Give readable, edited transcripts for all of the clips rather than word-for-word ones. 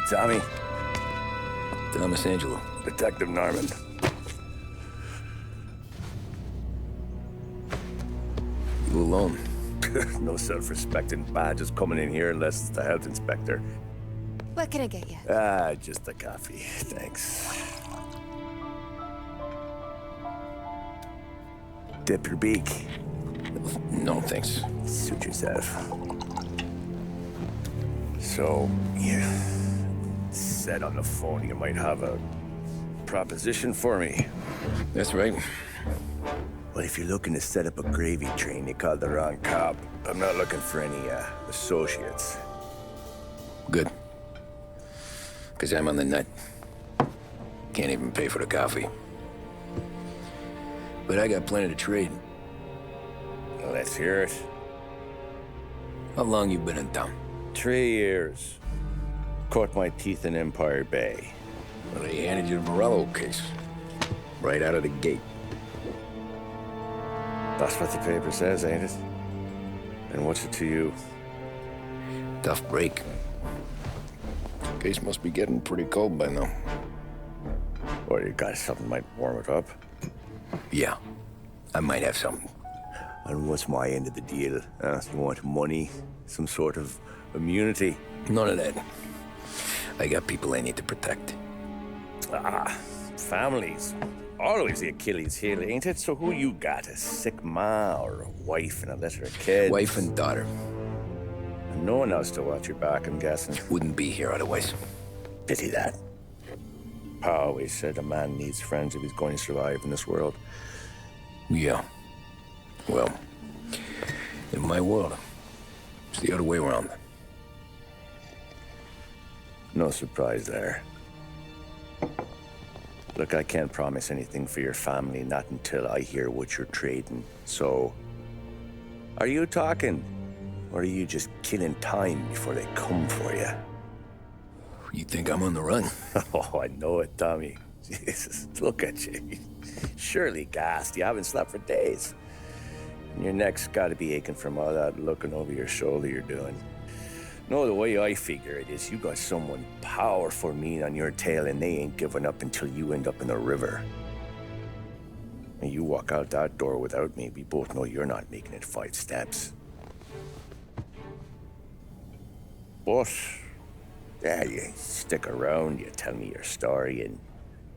Tommy. Thomas Angelo. Detective Norman. You alone? No self-respecting badges coming in here unless it's the health inspector. What can I get you? Just a coffee. Thanks. Dip your beak. No, thanks. Suit yourself. So, you said on the phone you might have a proposition for me. That's right. Well, if you're looking to set up a gravy train, you called the wrong cop. I'm not looking for any, associates. Good. Because I'm on the nut. Can't even pay for the coffee. But I got plenty to trade. Well, let's hear it. How long you been in town? 3 years. Caught my teeth in Empire Bay. Well, they handed you the Morello case. Right out of the gate. That's what the paper says, ain't it? And what's it to you? Tough break. Case must be getting pretty cold by now. Or you got something might warm it up? Yeah, I might have something. And what's my end of the deal? You want money? Some sort of immunity? None of that. I got people I need to protect. Families. Always the Achilles heel, ain't it? So who you got? A sick ma or a wife and a litter of kids? Wife and daughter. And no one else to watch your back, I'm guessing. Wouldn't be here otherwise. Pity that. Pa always said a man needs friends if he's going to survive in this world. Yeah. Well, in my world, it's the other way around. No surprise there. Look, I can't promise anything for your family, not until I hear what you're trading. So, are you talking? Or are you just killing time before they come for you? You think I'm on the run? Oh, I know it, Tommy. Jesus, look at you. Surely gassed. You haven't slept for days. And your neck's got to be aching from all that looking over your shoulder you're doing. No, the way I figure it is you got someone powerful mean on your tail and they ain't giving up until you end up in the river. And you walk out that door without me, we both know you're not making it 5 steps. But, yeah, you stick around, you tell me your story, and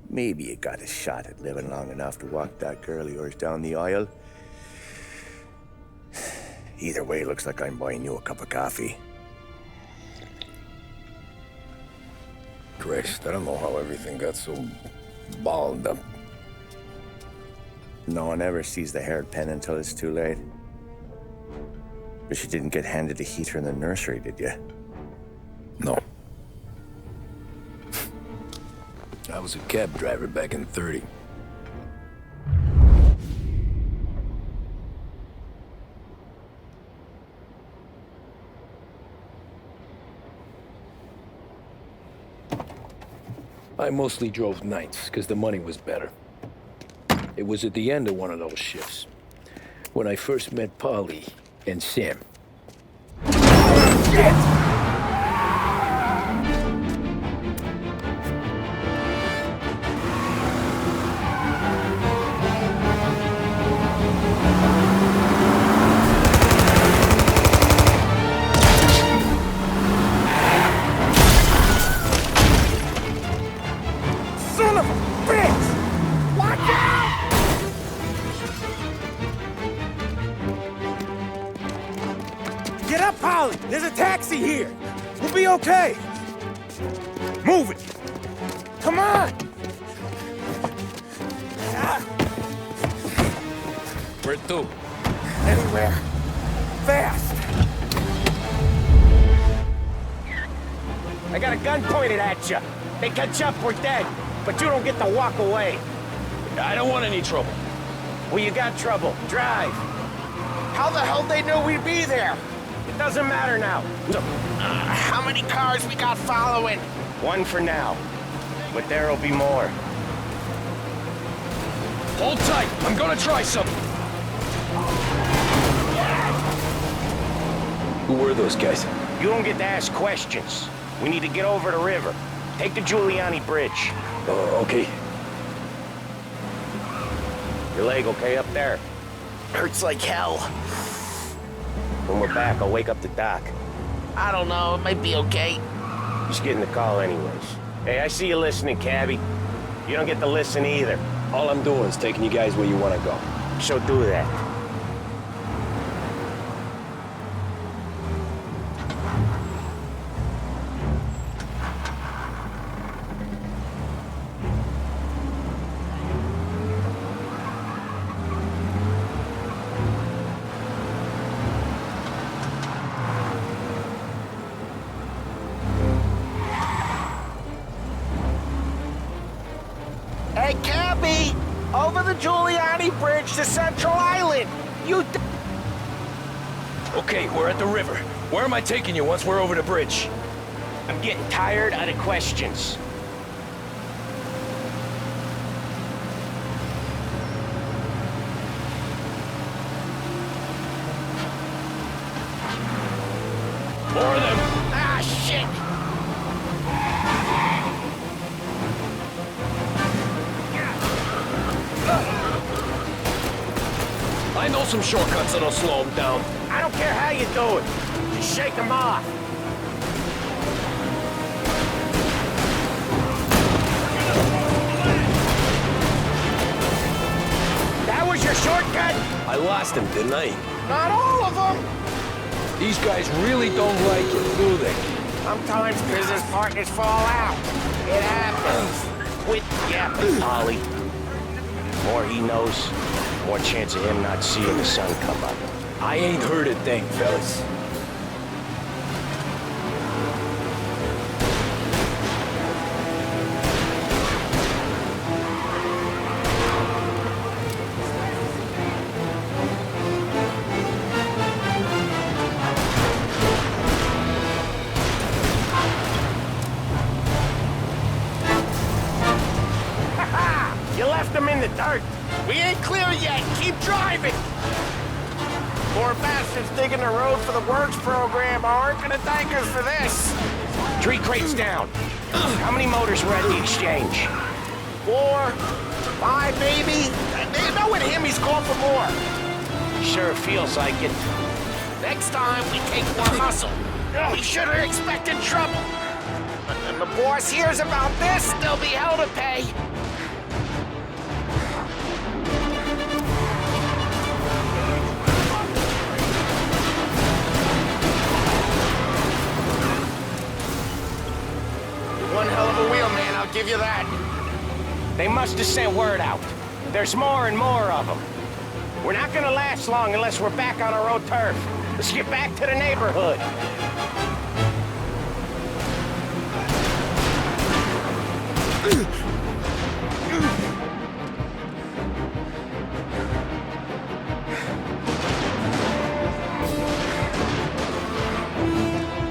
maybe you got a shot at living long enough to walk that girl of yours down the aisle. Either way, looks like I'm buying you a cup of coffee. Christ, I don't know how everything got so balled up. No one ever sees the haired pen until it's too late. But you didn't get handed a heater in the nursery, did you? No. I was a cab driver back in '30. I mostly drove nights, because the money was better. It was at the end of one of those shifts, when I first met Polly and Sam. Shit! Get up, Polly! There's a taxi here! We'll be okay! Move it! Come on! Where to? Anywhere. Fast! I got a gun pointed at you. They catch up, we're dead. But you don't get to walk away. I don't want any trouble. Well, you got trouble. Drive. How the hell they knew we'd be there? It doesn't matter now. How many cars we got following? One for now. But there'll be more. Hold tight. I'm gonna try something. Who were those guys? You don't get to ask questions. We need to get over the river. Take the Giuliani Bridge. Okay. Your leg okay up there? Hurts like hell. When we're back, I'll wake up the doc. I don't know, it might be okay. He's getting the call anyways. Hey, I see you listening, cabbie. You don't get to listen either. All I'm doing is taking you guys where you want to go. So do that. Hey, Cappy! Over the Giuliani Bridge to Central Island! Okay, we're at the river. Where am I taking you once we're over the bridge? I'm getting tired of the questions. More of them! Ah, shit! I know some shortcuts that'll slow them down. I don't care how you do it. Just shake them off. That was your shortcut? I lost him, didn't I? Not all of them! These guys really don't like it, do they? Sometimes business partners fall out. It happens. Quit yapping, Ollie. The more he knows, more chance of him not seeing the sun come up. I ain't heard a thing, fellas. You left them in the dirt. We ain't clear yet. Keep driving. Poor bastards digging the road for the works program aren't gonna thank us for this. 3 crates down. How many motors were at the exchange? 4, 5 maybe. You know with him he's going for more. Sure feels like it. Next time we take more muscle. We should have expected trouble. But when the boss hears about this, there'll be hell to pay. One hell of a wheel, man, I'll give you that. They must have sent word out. There's more and more of them. We're not gonna last long unless we're back on our own turf. Let's get back to the neighborhood.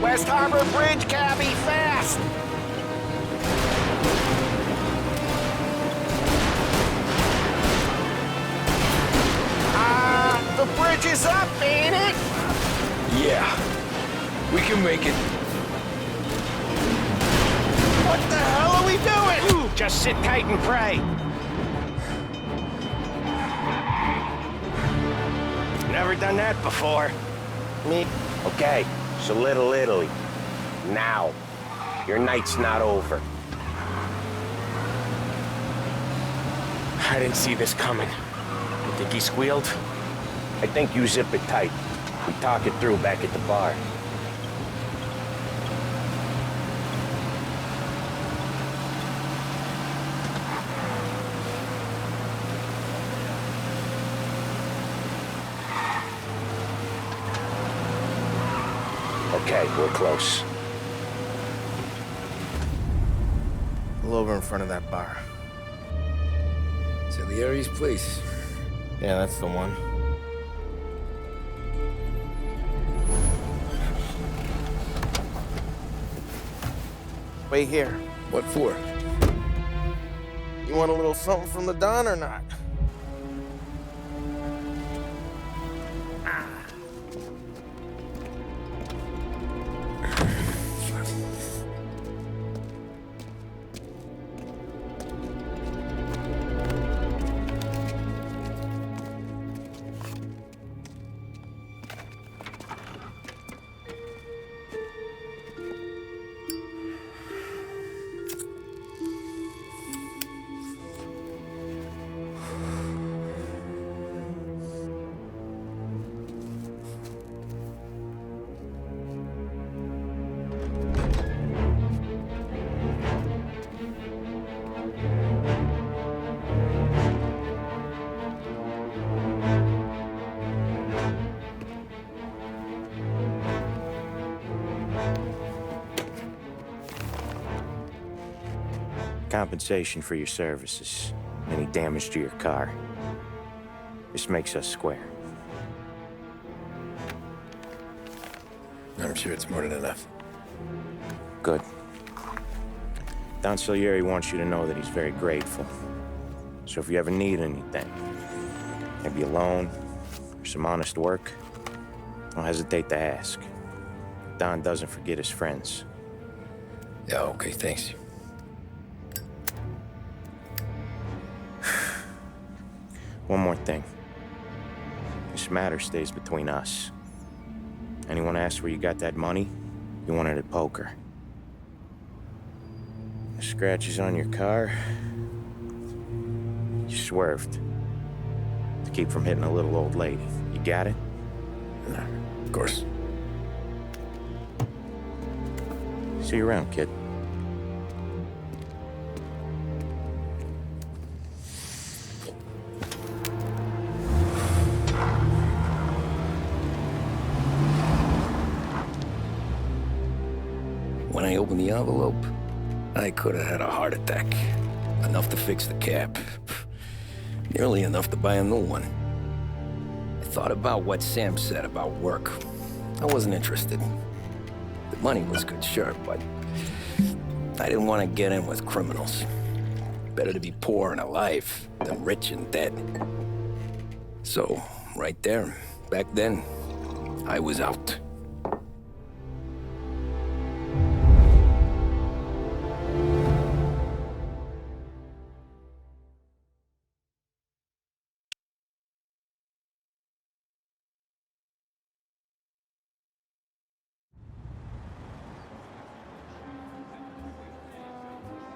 West Harbor Bridge, cabbie, fast! The bridge is up, ain't it? Yeah. We can make it. What the hell are we doing? Just sit tight and pray. Never done that before. Me? Okay, so Little Italy. Now. Your night's not over. I didn't see this coming. You think he squealed? I think you zip it tight. We talk it through back at the bar. Okay, we're close. Pull over in front of that bar. Salieri's place. Yeah, that's the one. Wait here. What for? You want a little something from the Don or not? compensation for your services, any damage to your car. This makes us square. I'm sure it's more than enough. Good. Don Salieri wants you to know that he's very grateful. So if you ever need anything, maybe a loan or some honest work, don't hesitate to ask. Don doesn't forget his friends. Yeah, okay, thanks. One more thing. This matter stays between us. Anyone asks where you got that money, you won it at poker. The scratches on your car, you swerved to keep from hitting a little old lady. You got it? Of course. See you around, kid. When I opened the envelope, I could have had a heart attack. Enough to fix the cap. Nearly enough to buy a new one. I thought about what Sam said about work. I wasn't interested. The money was good, sure, but I didn't want to get in with criminals. Better to be poor and alive than rich and dead. So, right there, back then, I was out.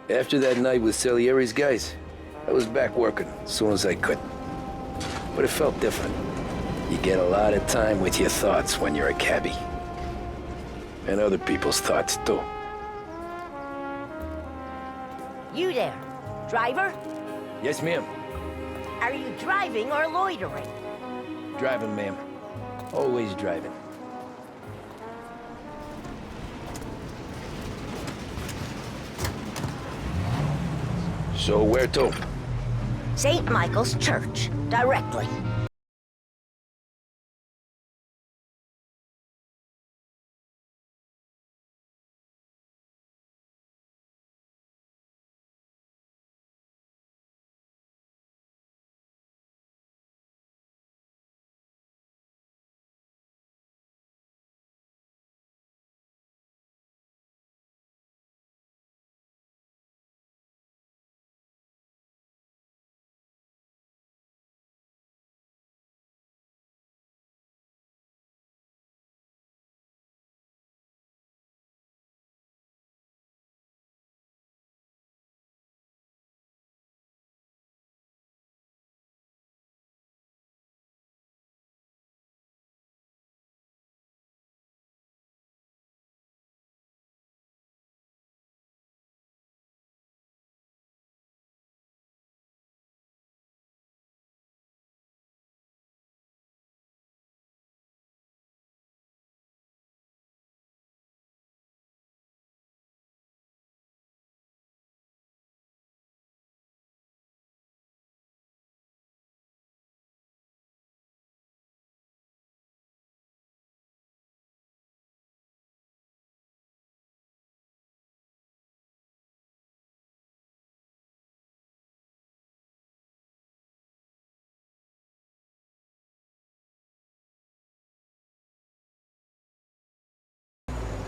After that night with Salieri's guys, I was back working as soon as I could. But it felt different. You get a lot of time with your thoughts when you're a cabbie. And other people's thoughts, too. You there, driver? Yes, ma'am. Are you driving or loitering? Driving, ma'am. Always driving. So where to? St. Michael's Church, directly.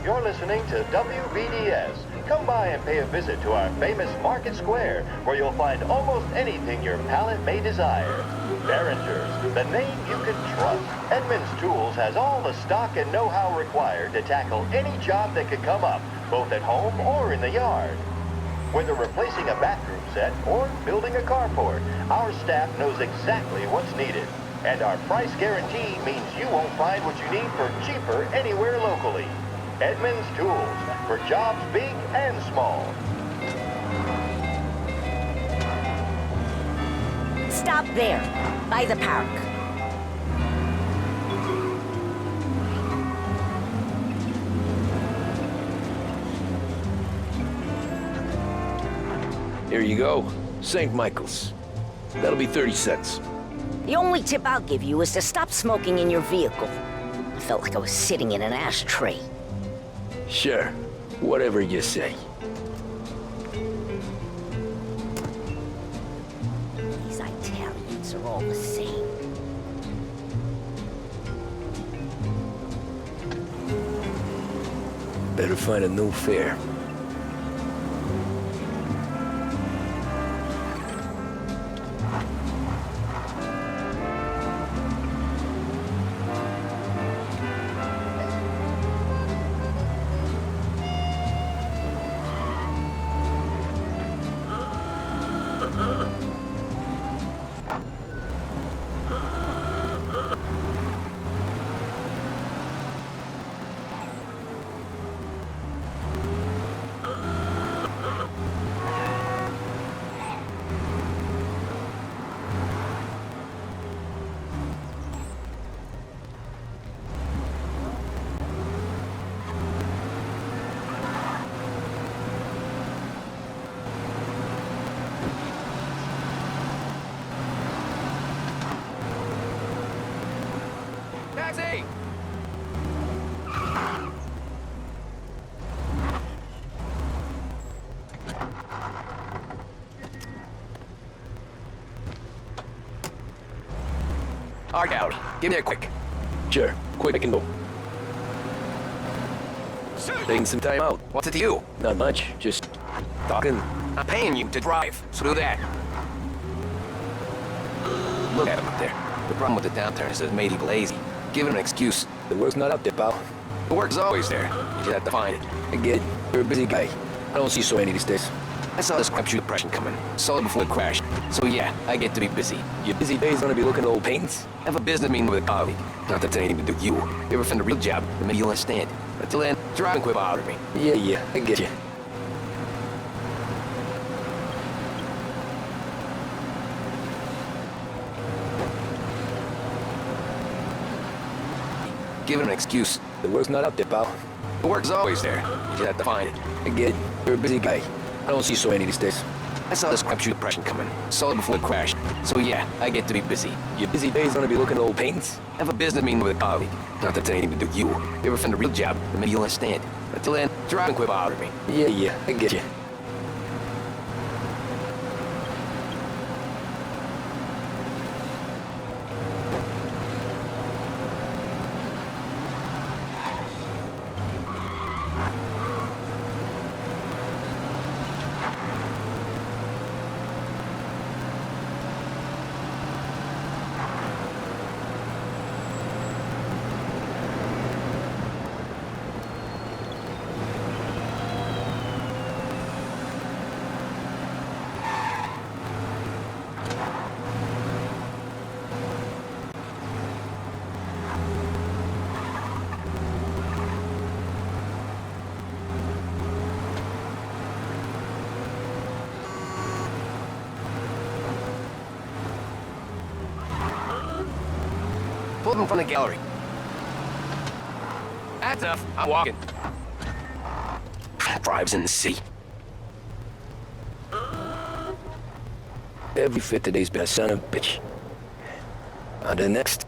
You're listening to WBDS. Come by and pay a visit to our famous Market Square, where you'll find almost anything your palate may desire. Derringers, the name you can trust. Edmunds Tools has all the stock and know-how required to tackle any job that could come up, both at home or in the yard. Whether replacing a bathroom set or building a carport, our staff knows exactly what's needed. And our price guarantee means you won't find what you need for cheaper anywhere locally. Edmunds Tools, for jobs big and small. Stop there, by the park. Here you go. St. Michael's. That'll be 30 cents. The only tip I'll give you is to stop smoking in your vehicle. I felt like I was sitting in an ashtray. Sure. Whatever you say. These Italians are all the same. Better find a new fare. Taxi! Arc out. Give me a quick. Sure. Quick and go. Taking some time out. What's it to you? Not much. Just talking. I'm paying you to drive, so do that. Look at him up there. The problem with the downturn is it's made him lazy. Give him an excuse. The work's not out there, pal. The work's always there. You just have to find it. I get it. You're a busy guy. I don't see so many these days. I saw this crapshoot depression coming. Saw it before it crashed. So yeah, I get to be busy. Your busy days gonna be looking at old paintings? I have a business meeting with a colleague. Not that anything to do with you. You ever find a real job, then maybe you'll understand. Until then, drive and quit bothering me. Yeah, I get you. Give him an excuse. The work's not out there, pal. The work's always there. You just have to find it. I get it. You're a busy guy. I don't see so many these days. I saw this crapshoot depression coming. Saw it before it crashed. So yeah, I get to be busy. Your busy days gonna be looking at old paintings? I have a business meeting with a colleague. Not that anything to do with you. You ever find a real job, then maybe you'll understand. Until then, drive and quit bothering me. Yeah, I get you. Pull up in front of the gallery. That's enough. I'm walking. Drives in the sea. Every fit today's best son of a bitch. On to the next.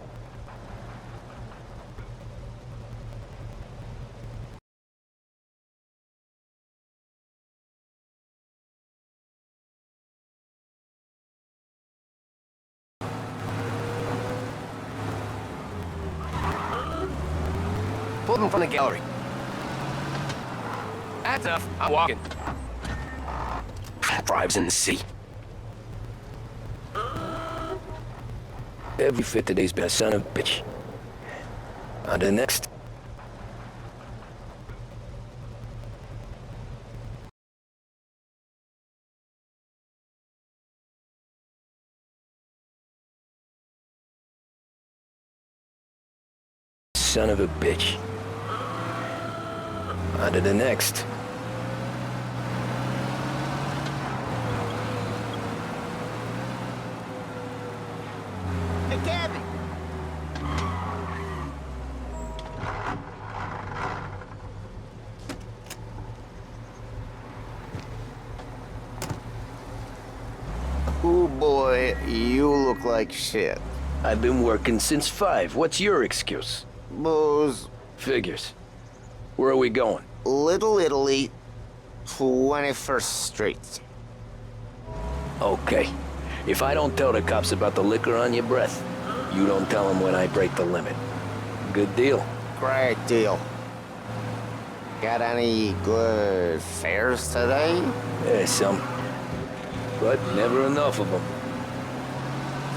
Pull up in front of the gallery. That's enough. I'm walking. Drives in the sea. Every fit today's best son of a bitch. On to the next. Son of a bitch. On to the next. Hey, Gabby. Ooh, boy, you look like shit. I've been working since 5. What's your excuse? Booze. Figures. Where are we going? Little Italy, 21st Street. Okay. If I don't tell the cops about the liquor on your breath, you don't tell them when I break the limit. Good deal. Great deal. Got any good fares today? Yeah, some. But never enough of them.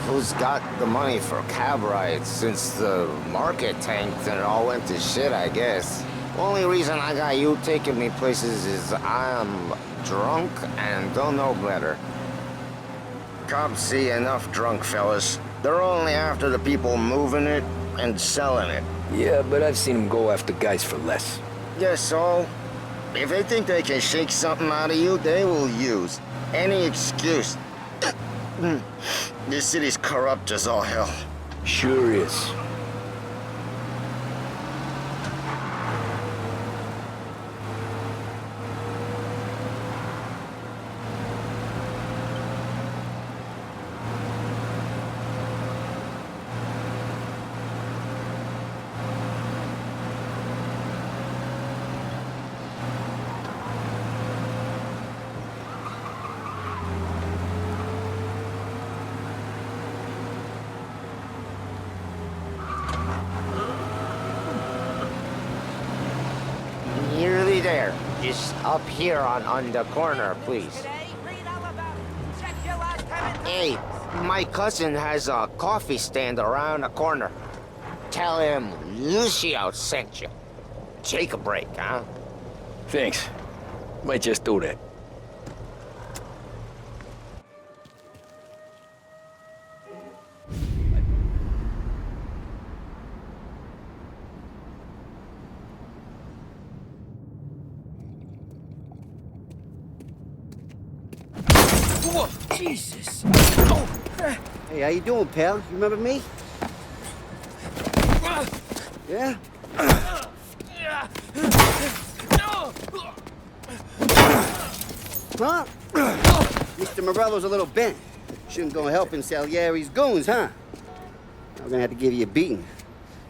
Who's got the money for cab rides since the market tanked and it all went to shit, I guess? Only reason I got you taking me places is I'm drunk and don't know better. Cops see enough drunk fellas. They're only after the people moving it and selling it. Yeah, but I've seen them go after guys for less. Yes, so if they think they can shake something out of you, they will use any excuse. This city's corrupt as all hell. Sure is. Nearly there. Just up here on the corner, please. Hey, my cousin has a coffee stand around the corner. Tell him Lucio sent you. Take a break, huh? Thanks. Might just do that. Whoa, Jesus! Hey, how you doing, pal? You remember me? Yeah? Huh? Mr. Morello's a little bent. Shouldn't go helping Salieri's goons, huh? I'm gonna have to give you a beating.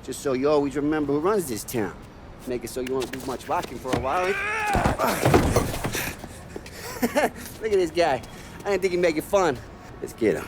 Just so you always remember who runs this town. Make it so you won't do much rocking for a while. Look at this guy. I didn't think he'd make it fun. Let's get him.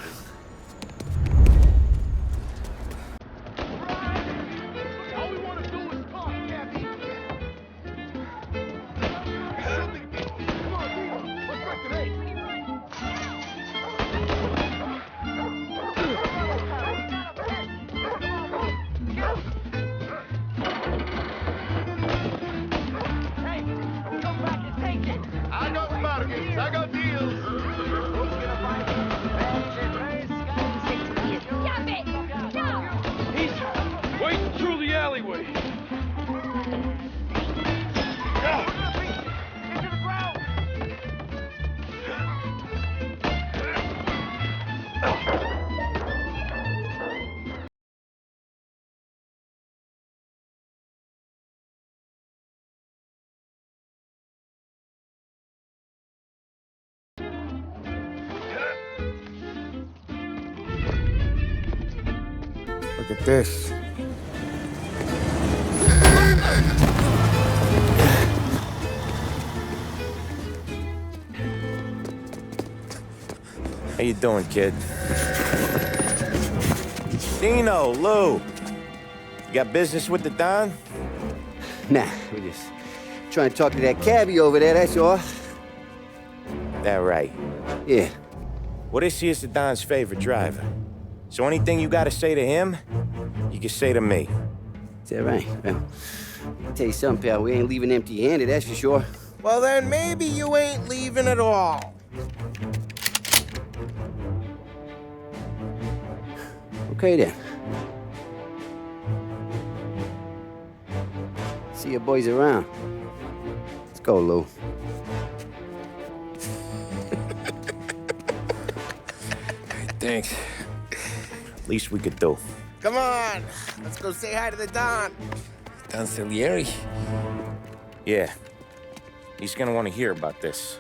Look at this. How you doing, kid? Dino, Lou. You got business with the Don? Nah, we're just trying to talk to that cabbie over there, that's all. That right? Yeah. Well, this here's the Don's favorite driver. So anything you gotta say to him, you can say to me. Is that right? Well, I'll tell you something, pal. We ain't leaving empty-handed, that's for sure. Well, then maybe you ain't leaving at all. Okay, then. See your boys around. Let's go, Lou. Thanks. Least we could do. Come on, let's go say hi to the Don. Don Salieri? Yeah. He's gonna want to hear about this.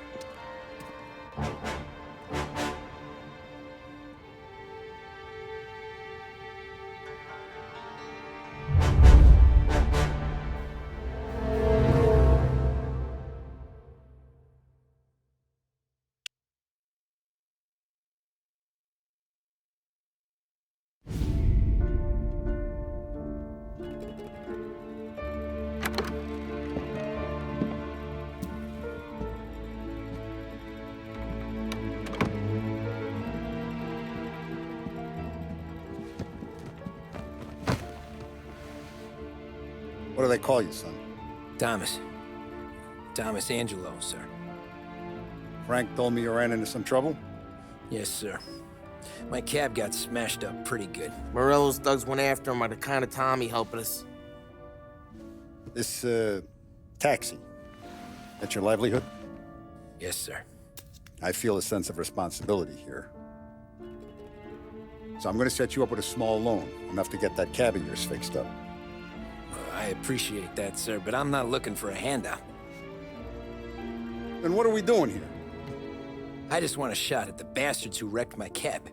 What do they call you, son? Thomas. Thomas Angelo, sir. Frank told me you ran into some trouble? Yes, sir. My cab got smashed up pretty good. Morello's thugs went after him on account of Tommy helping us. This, taxi, that's your livelihood? Yes, sir. I feel a sense of responsibility here. So I'm gonna set you up with a small loan, enough to get that cab of yours fixed up. I appreciate that, sir, but I'm not looking for a handout. Then what are we doing here? I just want a shot at the bastards who wrecked my cab.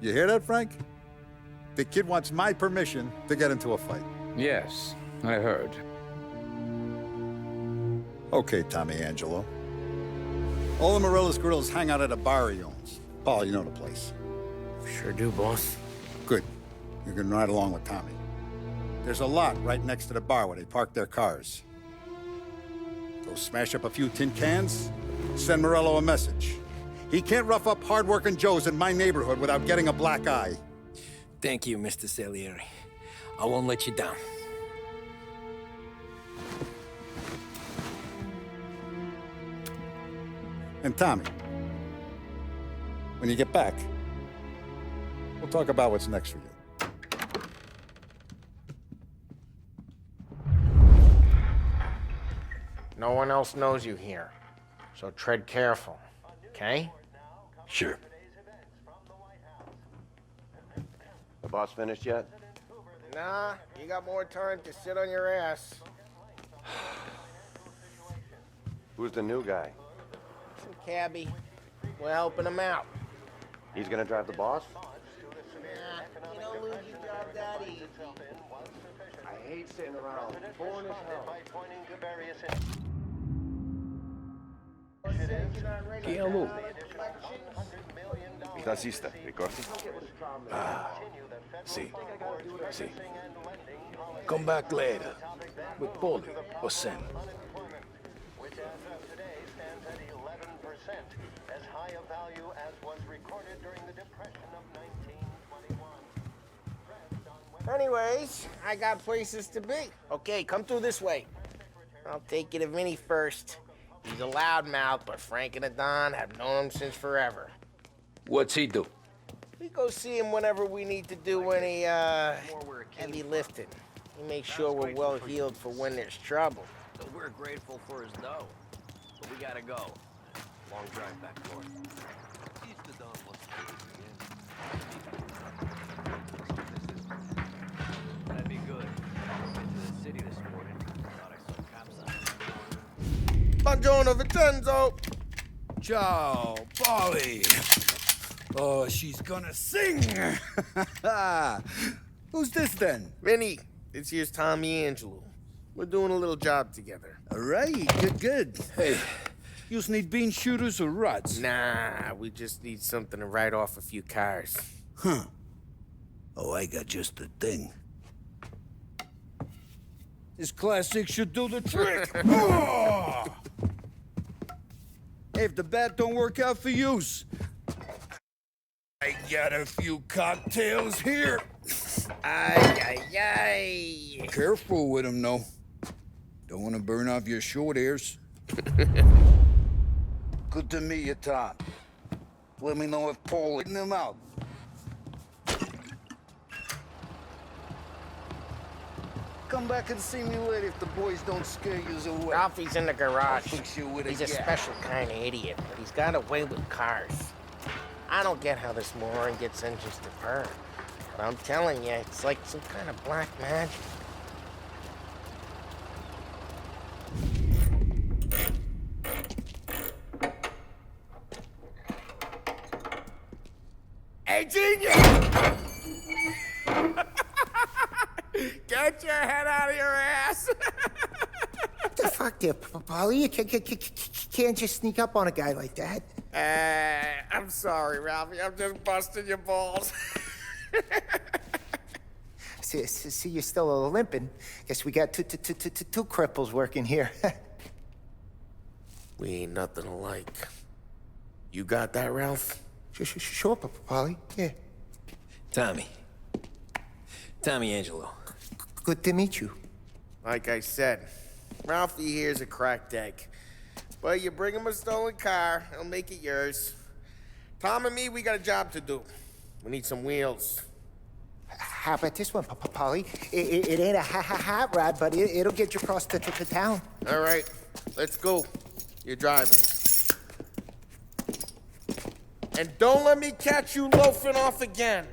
You hear that, Frank? The kid wants my permission to get into a fight. Yes, I heard. Okay, Tommy Angelo. All the Morello's girls hang out at a bar he owns. Paul, you know the place. Sure do, boss. Good. You're gonna ride along with Tommy. There's a lot right next to the bar where they park their cars. Go smash up a few tin cans, send Morello a message. He can't rough up hardworking Joes in my neighborhood without getting a black eye. Thank you, Mr. Salieri. I won't let you down. And Tommy, when you get back, we'll talk about what's next for you. No one else knows you here, so tread careful, okay? Sure. The boss finished yet? Nah, you got more time to sit on your ass. Who's the new guy? Some cabbie. We're helping him out. He's gonna drive the boss? Nah, you don't lose your job that easy. I hate sitting around. Boring as hell. Chi è lui? Il tassista, ricordi? Ah, sì, sì. Come back later. With Polly or Sam. Anyways, I got places to be. Okay, come through this way. I'll take you to Vinny first. He's a loudmouth, but Frank and the Don have known him since forever. What's he do? We go see him whenever we need to do any, heavy lifting. He makes sure we're well healed for when there's trouble. So we're grateful for his dough. But we gotta go. Long drive back north. That'd be good. I went to the city this morning. Thought I saw cops on. Buongiorno, Vincenzo! Ciao, Polly. Oh, she's gonna sing. Who's this then? Vinny, this here's Tommy Angelo. We're doing a little job together. All right, good. Hey, you need bean shooters or rods? Nah, we just need something to write off a few cars. Huh. Oh, I got just the thing. This classic should do the trick. Oh! Hey, if the bat don't work out for use, I got a few cocktails here. Ay, ay, ay. Careful with them, though. Don't want to burn off your short hairs. Good to meet you, Tom. Let me know if Paul letting them out. Come back and see me later if the boys don't scare you away. Ralphie's in the garage. I'll fix you with He's a a special kind of idiot, but he's got a way with cars. I don't get how this moron gets engines to burn. But I'm telling you, it's like some kind of black magic. Hey, genius! Get your head out of your ass! What the fuck there, Polly? You can't just sneak up on a guy like that. I'm sorry, Ralphie. I'm just busting your balls. See, you're still limping. Guess we got two cripples working here. We ain't nothing alike. You got that, Ralph? Sure, Polly. Yeah. Tommy. Tommy Angelo. Good to meet you. Like I said, Ralphie here's a cracked egg. But you bring him a stolen car, he'll make it yours. Tom and me, we got a job to do. We need some wheels. How about this one, Polly? It ain't a hot rod, but it'll get you across to town. All right, let's go. You're driving. And don't let me catch you loafing off again.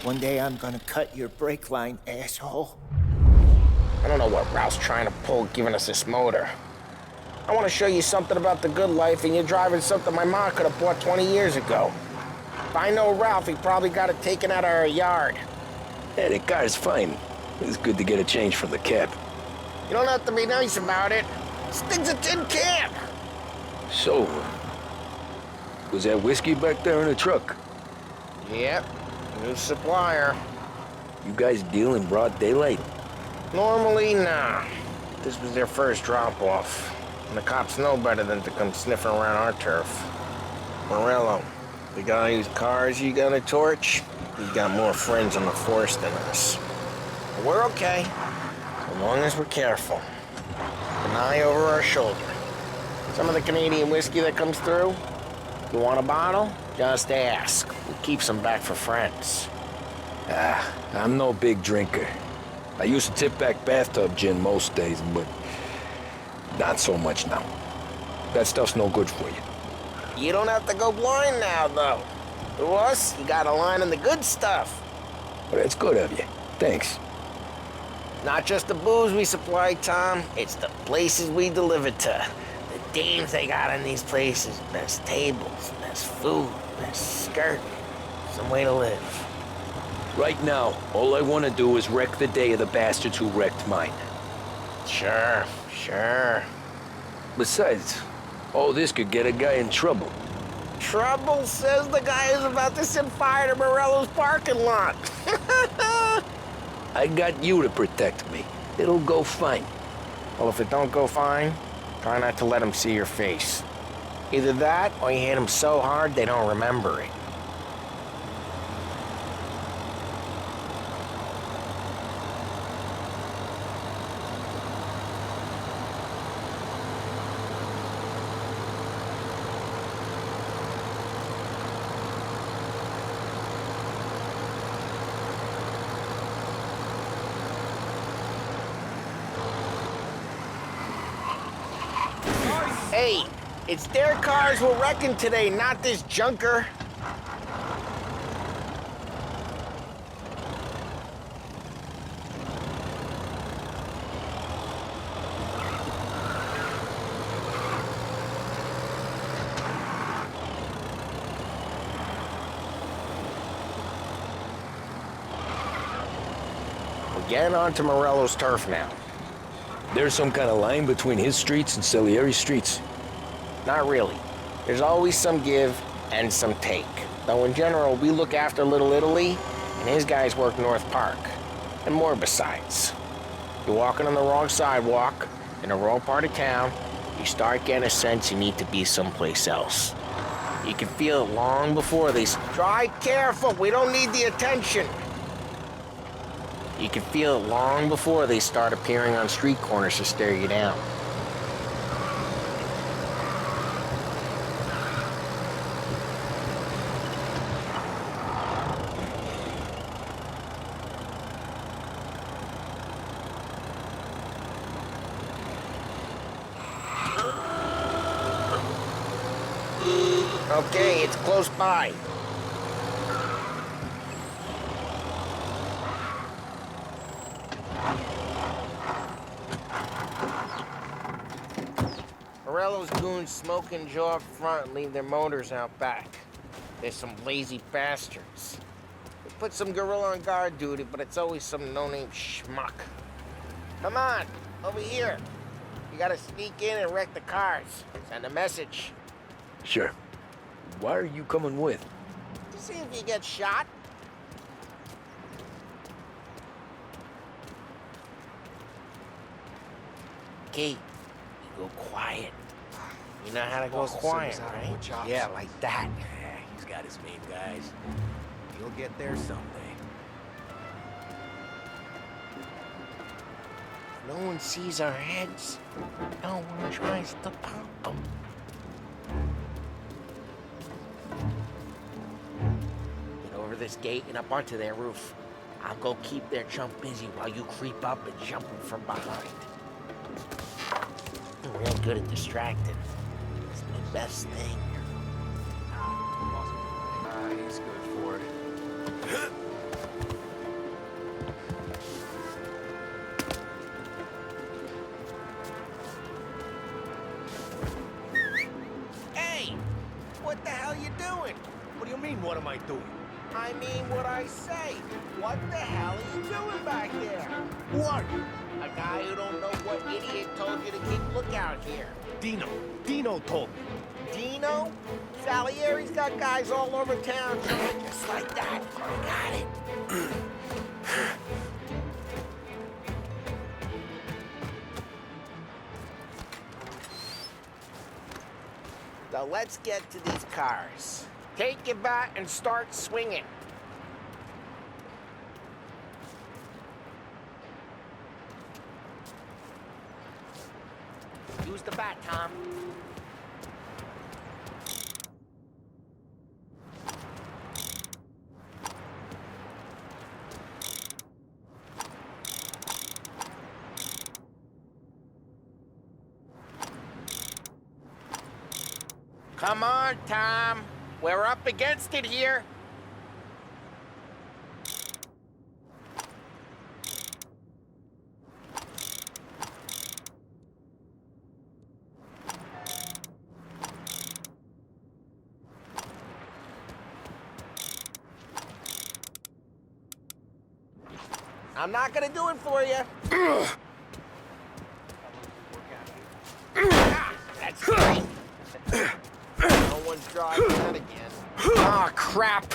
One day I'm gonna cut your brake line, asshole. I don't know what Ralph's trying to pull giving us this motor. I want to show you something about the good life, and you're driving something my mom could have bought 20 years ago. If I know Ralph, he probably got it taken out of our yard. Yeah, the car's fine. It's good to get a change from the cab. You don't have to be nice about it. This thing's a tin can. So, was that whiskey back there in the truck? Yep, new supplier. You guys deal in broad daylight? Normally, nah. This was their first drop-off. And the cops know better than to come sniffing around our turf. Morello, the guy whose cars you got a torch, he's got more friends on the force than us. But we're okay, as long as we're careful. An eye over our shoulder. Some of the Canadian whiskey that comes through, you want a bottle? Just ask. We keep some back for friends. I'm no big drinker. I used to tip back bathtub gin most days, but not so much now. That stuff's no good for you. You don't have to go blind now, though. To us, you got a line in the good stuff. Well, that's good of you. Thanks. Not just the booze we supply, Tom. It's the places we deliver to. The dames they got in these places. Best tables, best food, best skirt. Some way to live. Right now, all I want to do is wreck the day of the bastards who wrecked mine. Sure. Besides, all this could get a guy in trouble. Trouble says the guy is about to set fire to Morello's parking lot. I got you to protect me. It'll go fine. Well, if it don't go fine, try not to let them see your face. Either that, or you hit them so hard they don't remember it. Hey, it's their cars we're wrecking today, not this junker. We're getting onto Morello's turf now. There's some kind of line between his streets and Salieri's streets? Not really. There's always some give and some take. Though in general, we look after Little Italy, and his guys work North Park. And more besides. You're walking on the wrong sidewalk, in the wrong part of town, you start getting a sense you need to be someplace else. You can feel it long before they drive careful, we don't need the attention. You can feel it long before they start appearing on street corners to stare you down. Okay, it's close by. Morello's goons smoke and jaw up front and leave their motors out back. They're some lazy bastards. They put some gorilla on guard duty, but it's always some no-name schmuck. Come on, over here. You gotta sneak in and wreck the cars. Send a message. Sure. Why are you coming with? To see if you get shot. Okay, you go quiet. You know how to go quiet, right? Yeah, like that. Yeah, he's got his main guys. He'll get there someday. No one sees our heads. No one tries to pop them. Get over this gate and up onto their roof. I'll go keep their chump busy while you creep up and jump him from behind. I'm real good at distracting. It's the best thing. He's good for it. Hey! What the hell you doing? What do you mean, what am I doing? I mean what I say. What the hell are you doing back there? What? A guy who don't know what idiot told you to keep lookout here. Dino told me. Dino? Salieri's got guys all over town just like that. Got it. So let's get to these cars. Take your bat and start swinging. Use the bat, Tom. Come on, Tom. We're up against it here. I'm not gonna do it for you. That's great. No one's driving that again. Ah, crap.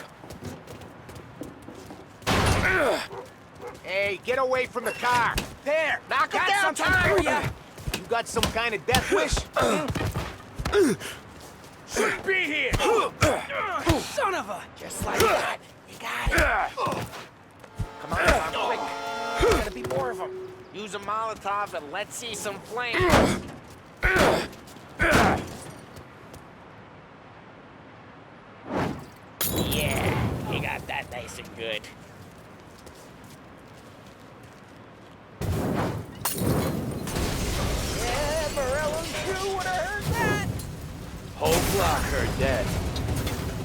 Hey, get away from the car. There, knock it down, Tom. You got some kind of death wish? Shouldn't be here. Son of a... Just like that. You got it. Come on, Tom, quick. There's gonna be more of them. Use a Molotov and let's see some flames. Yeah, you got that nice and good. Yeah, Morello's crew would have heard that. Whole block heard that.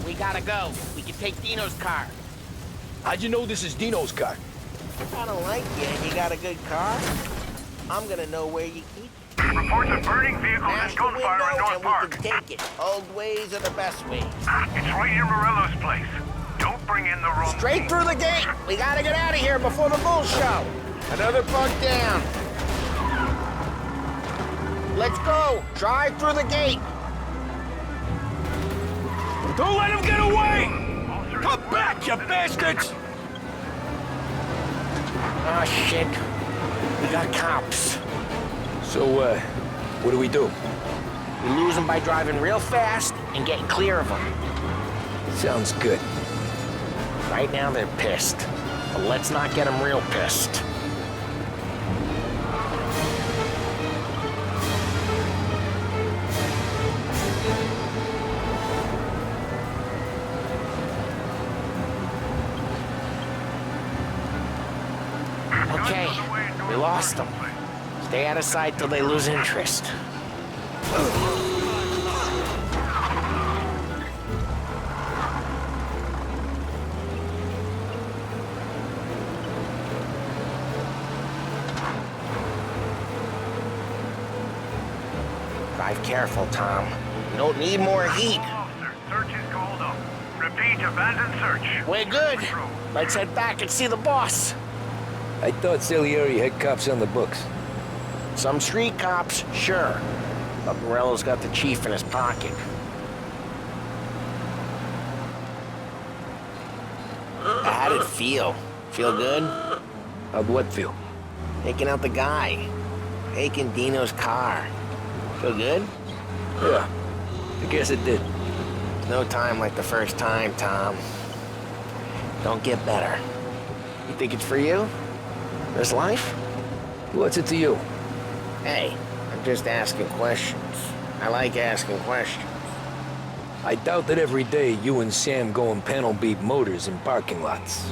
We gotta go. We can take Dino's car. How'd you know this is Dino's car? I don't like you and you got a good car. I'm gonna know where you keep it. Reports of burning vehicles and gunfire in North Park. We can take it. Old ways are the best ways. It's right near Morello's place. Don't bring in the wrong... Straight through the gate. We gotta get out of here before the bull show. Another bug down. Let's go. Drive through the gate. Don't let him get away! Come back, you bastards! Oh, shit. We got cops. So, what do we do? We lose them by driving real fast and getting clear of them. Sounds good. Right now they're pissed, but let's not get them real pissed. Okay, we lost them. Stay out of sight till they lose interest. Drive careful, Tom. You don't need more heat. Officer, search is called up. Repeat, abandoned search. We're good. Let's head back and see the boss. I thought Salieri had cops on the books. Some street cops, sure. But Morello's got the chief in his pocket. How'd it feel? Feel good? How'd what feel? Taking out the guy. Taking Dino's car. Feel good? Yeah, I guess it did. No time like the first time, Tom. Don't get better. You think it's for you? This life? What's it to you? Hey, I'm just asking questions. I like asking questions. I doubt that every day you and Sam go and panel beat motors in parking lots.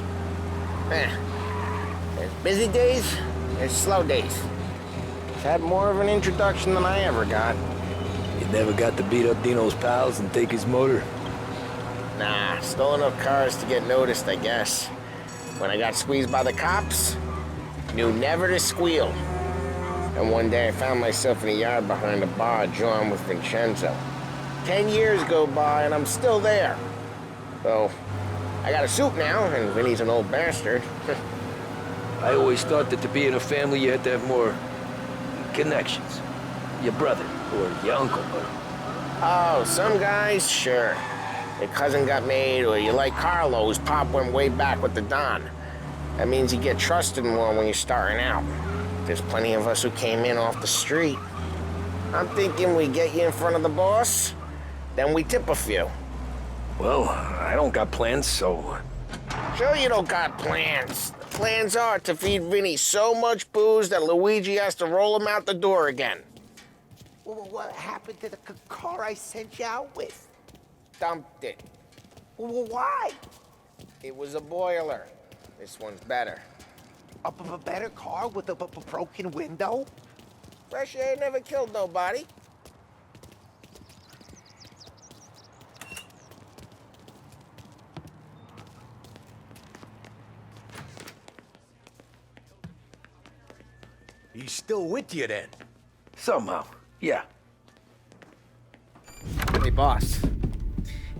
There's busy days, there's slow days. I've had more of an introduction than I ever got. You never got to beat up Dino's pals and take his motor? Nah, stole enough cars to get noticed, I guess. When I got squeezed by the cops, knew never to squeal. And one day I found myself in a yard behind a bar drawn with Vincenzo. 10 years go by and I'm still there. So, I got a suit now, and Vinny's an old bastard. I always thought that to be in a family you had to have more connections. Your brother, or your uncle, or... Oh, some guys, sure. Your cousin got made, or you like Carlos, Pop went way back with the Don. That means you get trusted more when you're starting out. There's plenty of us who came in off the street. I'm thinking we get you in front of the boss, then we tip a few. Well, I don't got plans, so... Sure you don't got plans. The plans are to feed Vinny so much booze that Luigi has to roll him out the door again. Well, what happened to the car I sent you out with? Dumped it. Well, why? It was a boiler. This one's better. A better car with a broken window? Fresh air never killed nobody. He's still with you then? Somehow, yeah. Hey, boss.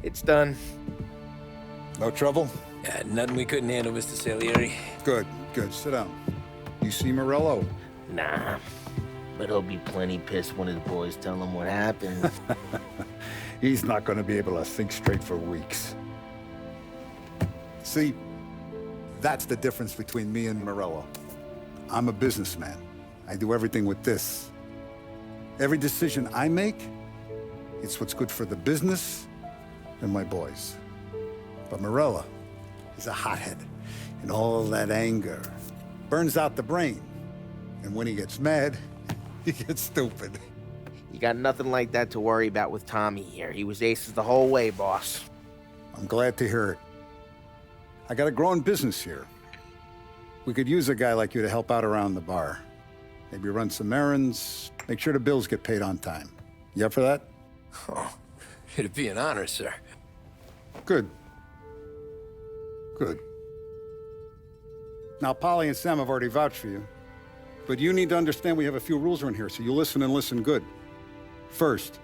It's done. No trouble? Yeah, nothing we couldn't handle, Mr. Salieri. Good, good. Sit down. You see Morello? Nah. But he'll be plenty pissed when his boys tell him what happened. He's not going to be able to think straight for weeks. See, that's the difference between me and Morello. I'm a businessman. I do everything with this. Every decision I make, it's what's good for the business and my boys. But Morello is a hothead, and all that anger burns out the brain. And when he gets mad, he gets stupid. You got nothing like that to worry about with Tommy here. He was aces the whole way, boss. I'm glad to hear it. I got a growing business here. We could use a guy like you to help out around the bar. Maybe run some errands, make sure the bills get paid on time. You up for that? Oh, it'd be an honor, sir. Good. Good. Now, Polly and Sam have already vouched for you. But you need to understand we have a few rules around here, so you listen and listen good. First,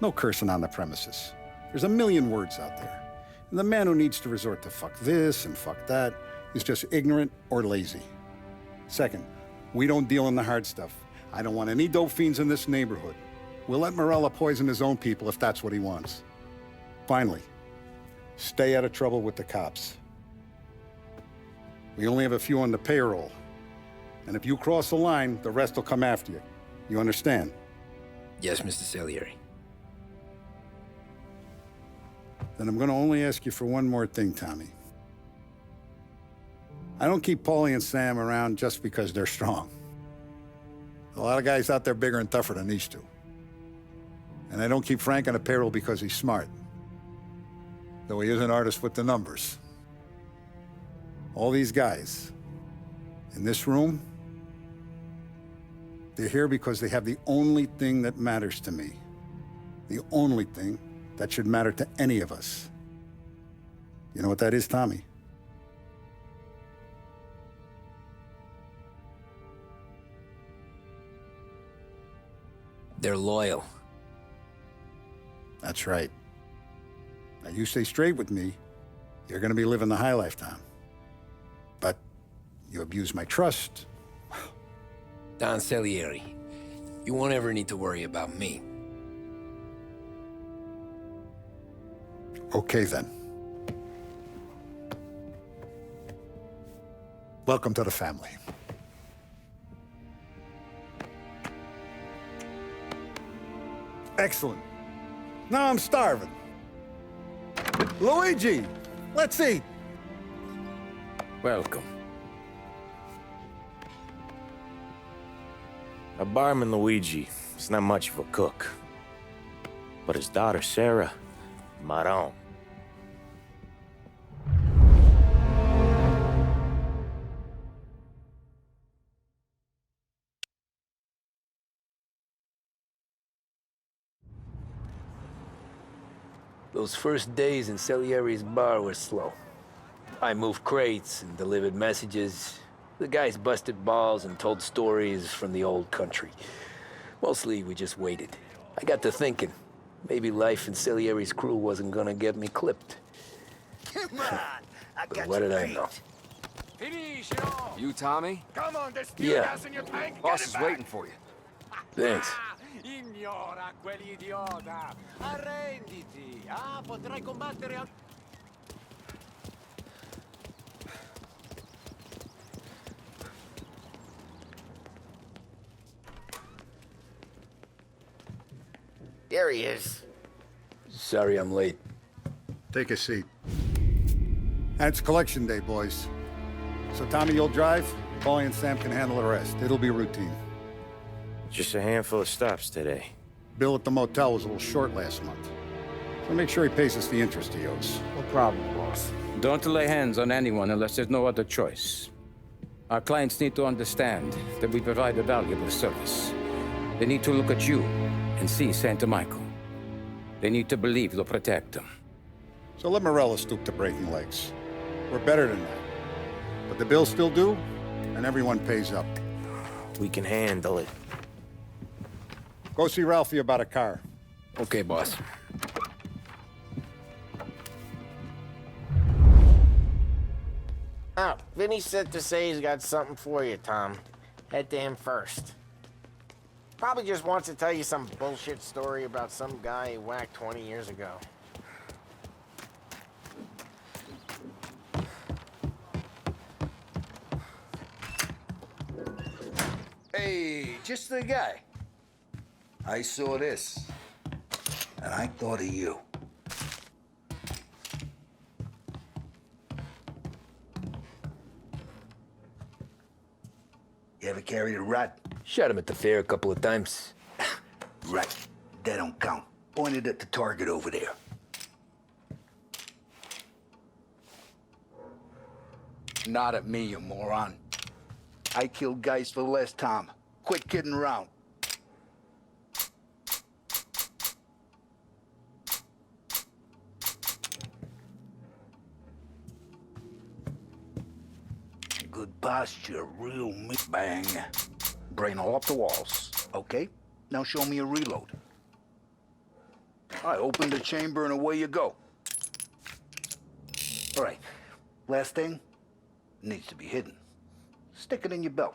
no cursing on the premises. There's a million words out there. And the man who needs to resort to fuck this and fuck that is just ignorant or lazy. Second, we don't deal in the hard stuff. I don't want any dope fiends in this neighborhood. We'll let Morello poison his own people if that's what he wants. Finally, stay out of trouble with the cops. We only have a few on the payroll. And if you cross the line, the rest will come after you. You understand? Yes, Mr. Salieri. Then I'm going to only ask you for one more thing, Tommy. I don't keep Paulie and Sam around just because they're strong. A lot of guys out there bigger and tougher than these two. And I don't keep Frank on the payroll because he's smart. Though he is an artist with the numbers. All these guys in this room, they're here because they have the only thing that matters to me. The only thing that should matter to any of us. You know what that is, Tommy? They're loyal. That's right. Now, you stay straight with me, you're gonna be living the high life, Tom. But you abuse my trust. Don Salieri, you won't ever need to worry about me. Okay, then. Welcome to the family. Excellent. Now I'm starving. Luigi, let's eat. Welcome. Our barman Luigi is not much of a cook. But his daughter Sarah, Maron. Those first days in Salieri's bar were slow. I moved crates and delivered messages. The guys busted balls and told stories from the old country. Mostly, we just waited. I got to thinking, maybe life in Salieri's crew wasn't gonna get me clipped. Come on, I got What did I beat. know? You, Tommy? Come on, there's Yeah. gas in your tank. Boss Get is it back. waiting for you. Thanks. Ignora quell'idiota. Arrenditi. Ah, potrai combattere al... There he is. Sorry I'm late. Take a seat. And it's collection day, boys. So Tommy, you'll drive. Paulie and Sam can handle the rest. It'll be routine. Just a handful of stops today. Bill at the motel was a little short last month. So make sure he pays us the interest he owes. No problem, boss. Don't lay hands on anyone unless there's no other choice. Our clients need to understand that we provide a valuable service. They need to look at you and see Santa Michael. They need to believe you'll protect them. So let Morello stoop to breaking legs. We're better than that. But the bill's still due, and everyone pays up. We can handle it. Go see Ralphie about a car. Okay, boss. Oh, Vinny said to say he's got something for you, Tom. Head to him first. Probably just wants to tell you some bullshit story about some guy he whacked 20 years ago. Hey, just the guy. I saw this, and I thought of you. You ever carried a rat? Shot him at the fair a couple of times. Right, that don't count. Pointed at the target over there. Not at me, you moron. I killed guys for less, Tom. Quit kidding around. Good posture, real meat bang. Brain all off the walls, okay? Now show me a reload. All right, open the chamber and away you go. All right, last thing, needs to be hidden. Stick it in your belt.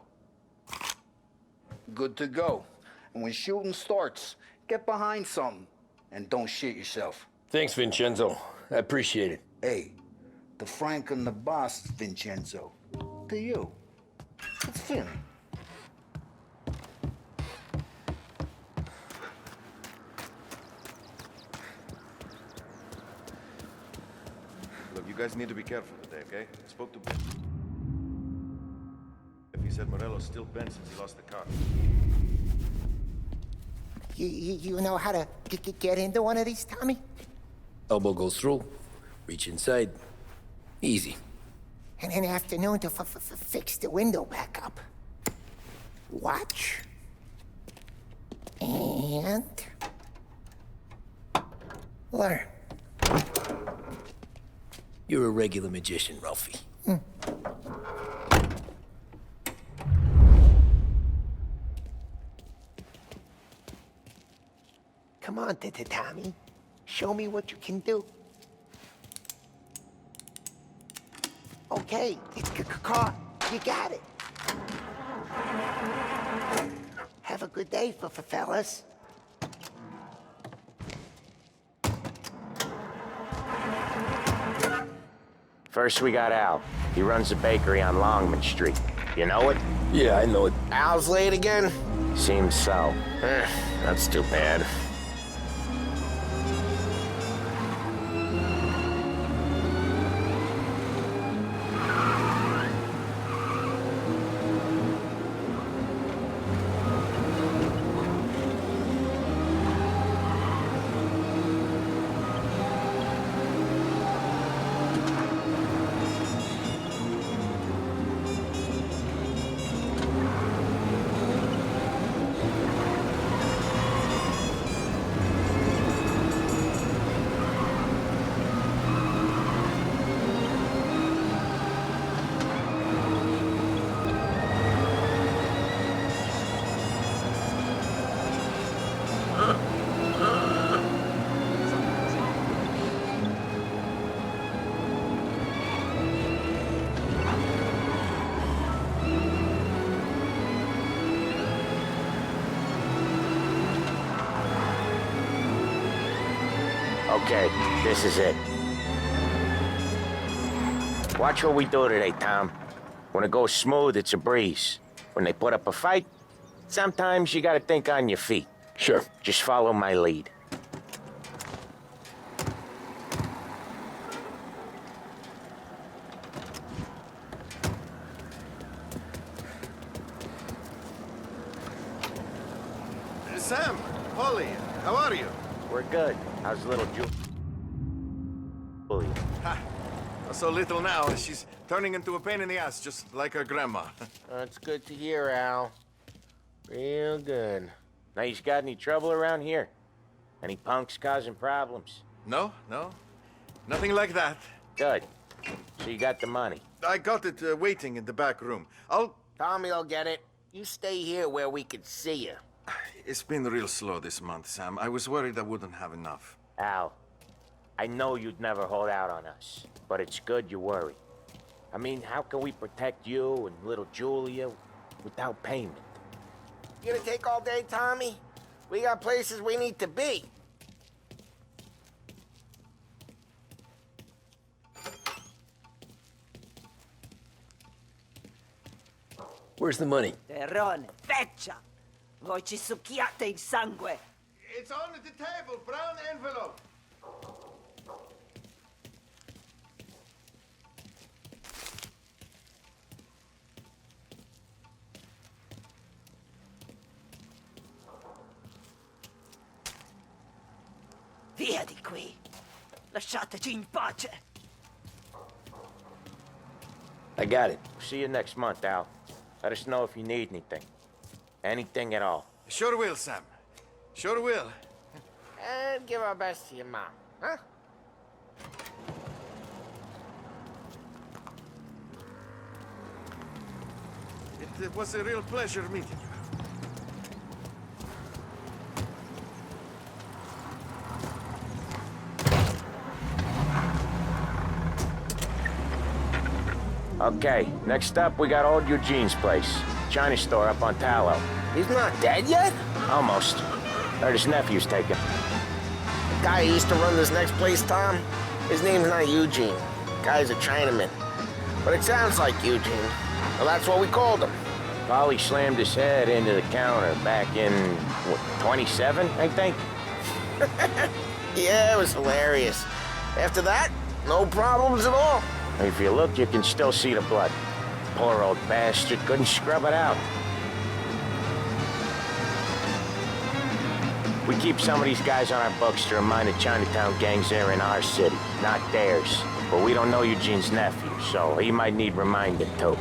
Good to go. And when shooting starts, get behind something and don't shit yourself. Thanks, Vincenzo. I appreciate it. Hey, the Frank and the boss, Vincenzo. To you. It's Finn. Look, you guys need to be careful today, okay? I spoke to Ben. He said Morello's still bent since he lost the car. You know how to get into one of these, Tommy? Elbow goes through. Reach inside. Easy. And in the afternoon to fix the window back up. Watch. And... learn. You're a regular magician, Ralphie. Come on, Tommy. Show me what you can do. Okay, it's caught. You got it. Have a good day, fellas. First, we got Al. He runs a bakery on Longman Street. You know it? Yeah, I know it. Al's late again? Seems so. That's too bad. Okay, this is it. Watch what we do today, Tom. When it goes smooth, it's a breeze. When they put up a fight, sometimes you gotta think on your feet. Sure. Just follow my lead. Sam, Polly, how are you? We're good. How's little Julie? Ha! So little now, she's turning into a pain in the ass, just like her grandma. That's good to hear, Al. Real good. Now, you got any trouble around here? Any punks causing problems? No. Nothing like that. Good. So you got the money? I got it waiting in the back room. Tommy will get it. You stay here where we can see you. It's been real slow this month, Sam. I was worried I wouldn't have enough. Al, I know you'd never hold out on us, but it's good you worry. I mean, how can we protect you and little Julia without payment? You gonna take all day, Tommy? We got places we need to be. Where's the money? Terrone, feccia! Voi ci succhiate il sangue! It's on the table, brown envelope. Via di qui! Lasciateci in pace! I got it. See you next month, Al. Let us know if you need anything. Anything at all. Sure will, Sam. Sure will. And give our best to your mom, huh? It was a real pleasure meeting you. Okay, next up, we got old Eugene's place. China store up on Tallow. He's not dead yet? Almost. Heard his nephew's taken. The guy who used to run this next place, Tom, his name's not Eugene. Guy's a Chinaman. But it sounds like Eugene. Well, that's what we called him. Polly slammed his head into the counter back in, what, 27, I think? Yeah, it was hilarious. After that, no problems at all. If you look, you can still see the blood. Poor old bastard couldn't scrub it out. We keep some of these guys on our books to remind the Chinatown gangs they're in our city, not theirs. But we don't know Eugene's nephew, so he might need reminding too.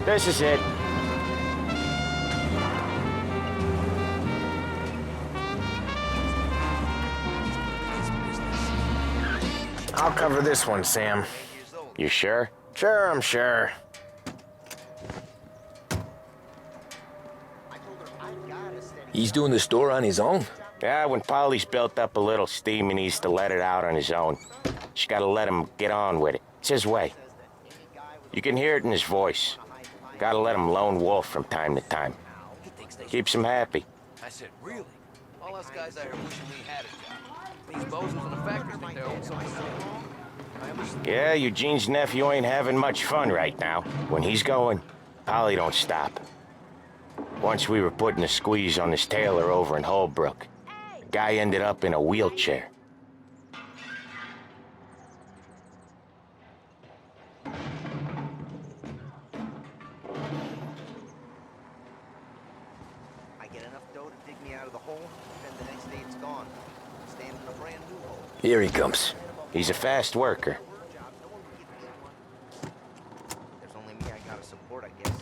This is it. I'll cover this one, Sam. You sure? Sure, I'm sure. He's doing the store on his own? Yeah, when Polly's built up a little steam, he needs to let it out on his own. She gotta let him get on with it. It's his way. You can hear it in his voice. Gotta let him lone wolf from time to time. Keeps him happy. I said, really? All us guys out here wishing we had a job. These bozos in the factory think they own something. Yeah, Eugene's nephew ain't having much fun right now. When he's going, Polly don't stop. Once we were putting a squeeze on this tailor over in Holbrook. The guy ended up in a wheelchair. me out of the hole, and the next day it's gone. Stand in a brand new hole. Here he comes. He's a fast worker. There's only me I gotta support, I guess.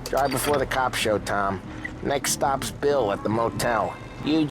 Drive before the cops show, Tom. Next stop's Bill at the motel. You